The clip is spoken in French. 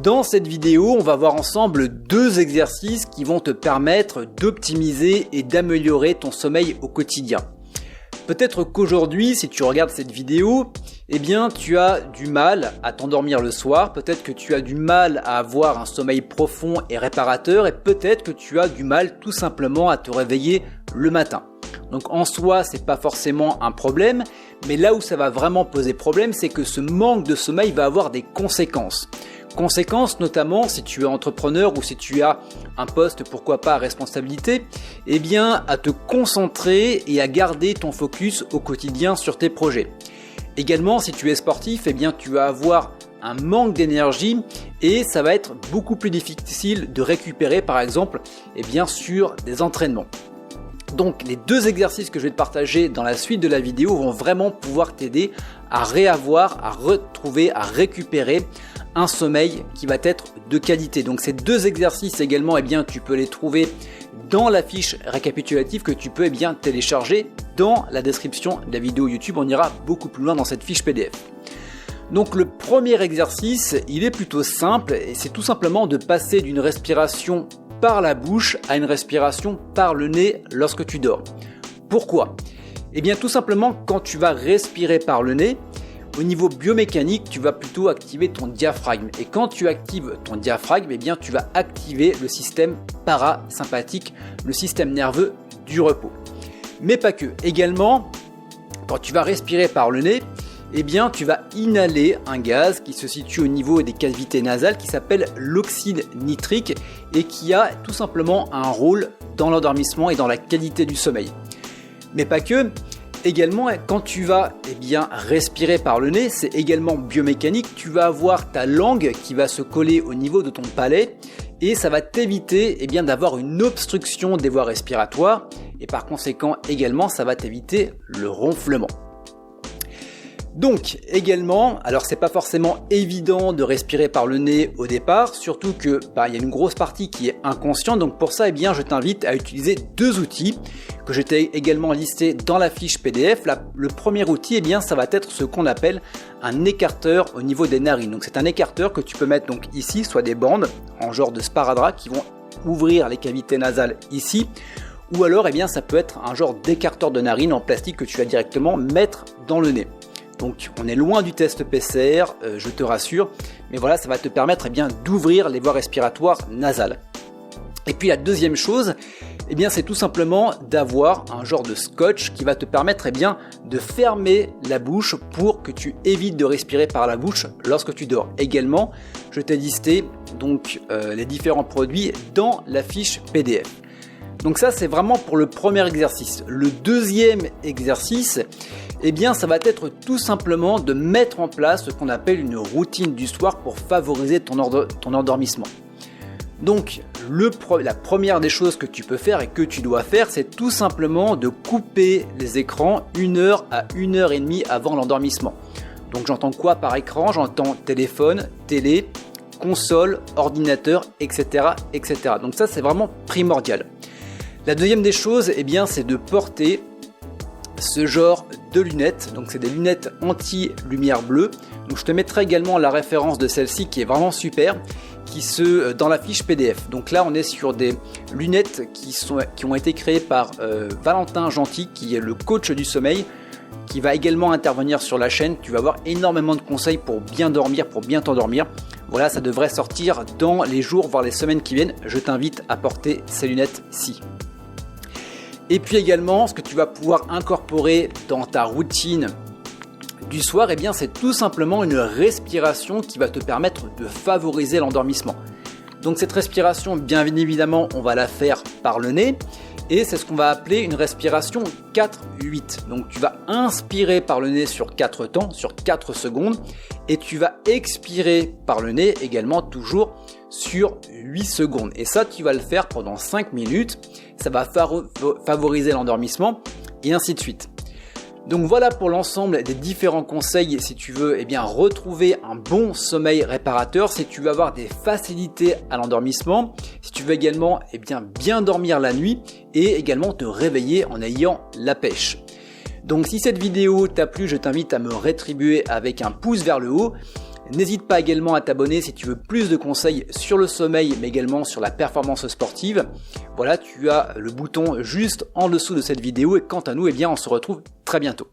Dans cette vidéo, on va voir ensemble deux exercices qui vont te permettre d'optimiser et d'améliorer ton sommeil au quotidien. Peut-être qu'aujourd'hui, si tu regardes cette vidéo, eh bien, tu as du mal à t'endormir le soir, peut-être que tu as du mal à avoir un sommeil profond et réparateur, et peut-être que tu as du mal tout simplement à te réveiller le matin. Donc en soi, c'est pas forcément un problème, mais là où ça va vraiment poser problème, c'est que ce manque de sommeil va avoir des conséquences. Conséquences notamment si tu es entrepreneur ou si tu as un poste, pourquoi pas à responsabilité, eh bien à te concentrer et à garder ton focus au quotidien sur tes projets. Également, si tu es sportif, eh bien tu vas avoir un manque d'énergie et ça va être beaucoup plus difficile de récupérer par exemple eh bien, sur des entraînements. Donc les deux exercices que je vais te partager dans la suite de la vidéo vont vraiment pouvoir t'aider à réavoir, à retrouver, à récupérer un sommeil qui va être de qualité. Donc ces deux exercices également, eh bien, tu peux les trouver dans la fiche récapitulative que tu peux eh bien, télécharger dans la description de la vidéo YouTube. On ira beaucoup plus loin dans cette fiche PDF. Donc le premier exercice, il est plutôt simple et c'est tout simplement de passer d'une respiration par la bouche à une respiration par le nez lorsque tu dors. Pourquoi ? Eh bien tout simplement quand tu vas respirer par le nez, au niveau biomécanique, tu vas plutôt activer ton diaphragme. Et quand tu actives ton diaphragme, eh bien tu vas activer le système parasympathique, le système nerveux du repos. Mais pas que. Également, quand tu vas respirer par le nez, eh bien tu vas inhaler un gaz qui se situe au niveau des cavités nasales qui s'appelle l'oxyde nitrique et qui a tout simplement un rôle dans l'endormissement et dans la qualité du sommeil. Mais pas que. Également, quand tu vas eh bien, respirer par le nez, c'est également biomécanique. Tu vas avoir ta langue qui va se coller au niveau de ton palais et ça va t'éviter eh bien, d'avoir une obstruction des voies respiratoires et par conséquent également ça va t'éviter le ronflement. Donc également, alors c'est pas forcément évident de respirer par le nez au départ, surtout que il y a une grosse partie qui est inconsciente, donc pour ça eh bien, je t'invite à utiliser deux outils que je t'ai également listés dans la fiche PDF. Le premier outil, eh bien, ça va être ce qu'on appelle un écarteur au niveau des narines. Donc c'est un écarteur que tu peux mettre donc ici, soit des bandes en genre de sparadrap qui vont ouvrir les cavités nasales ici, ou alors eh bien, ça peut être un genre d'écarteur de narines en plastique que tu vas directement mettre dans le nez. Donc on est loin du test PCR, je te rassure, mais voilà, ça va te permettre eh bien, d'ouvrir les voies respiratoires nasales. Et puis la deuxième chose, eh bien, c'est tout simplement d'avoir un genre de scotch qui va te permettre eh bien, de fermer la bouche pour que tu évites de respirer par la bouche lorsque tu dors. Également, je t'ai listé donc, les différents produits dans la fiche PDF. Donc ça, c'est vraiment pour le premier exercice. Le deuxième exercice, eh bien, ça va être tout simplement de mettre en place ce qu'on appelle une routine du soir pour favoriser ton endormissement. Donc, la première des choses que tu peux faire et que tu dois faire, c'est tout simplement de couper les écrans 1 heure à 1 heure et demie avant l'endormissement. Donc, j'entends quoi par écran ? J'entends téléphone, télé, console, ordinateur, etc., etc. Donc ça, c'est vraiment primordial. La deuxième des choses, eh bien, c'est de porter ce genre de lunettes. Donc c'est des lunettes anti-lumière bleue. Donc je te mettrai également la référence de celle-ci qui est vraiment super, dans la fiche PDF. Donc là on est sur des lunettes qui ont été créées par Valentin Gentil, qui est le coach du sommeil, qui va également intervenir sur la chaîne. Tu vas avoir énormément de conseils pour bien dormir, pour bien t'endormir. Voilà, ça devrait sortir dans les jours, voire les semaines qui viennent. Je t'invite à porter ces lunettes-ci. Et puis également, ce que tu vas pouvoir incorporer dans ta routine du soir, eh bien, c'est tout simplement une respiration qui va te permettre de favoriser l'endormissement. Donc cette respiration, bien évidemment, on va la faire par le nez et c'est ce qu'on va appeler une respiration 4-8. Donc tu vas inspirer par le nez sur 4 temps, sur 4 secondes et tu vas expirer par le nez également toujours sur 8 secondes. Et ça, tu vas le faire pendant 5 minutes. Ça va favoriser l'endormissement et ainsi de suite. Donc voilà pour l'ensemble des différents conseils si tu veux retrouver un bon sommeil réparateur, si tu veux avoir des facilités à l'endormissement, si tu veux également bien dormir la nuit et également te réveiller en ayant la pêche. Donc si cette vidéo t'a plu, je t'invite à me rétribuer avec un pouce vers le haut. N'hésite pas également à t'abonner si tu veux plus de conseils sur le sommeil, mais également sur la performance sportive. Voilà, tu as le bouton juste en dessous de cette vidéo et quant à nous, eh bien, on se retrouve très bientôt.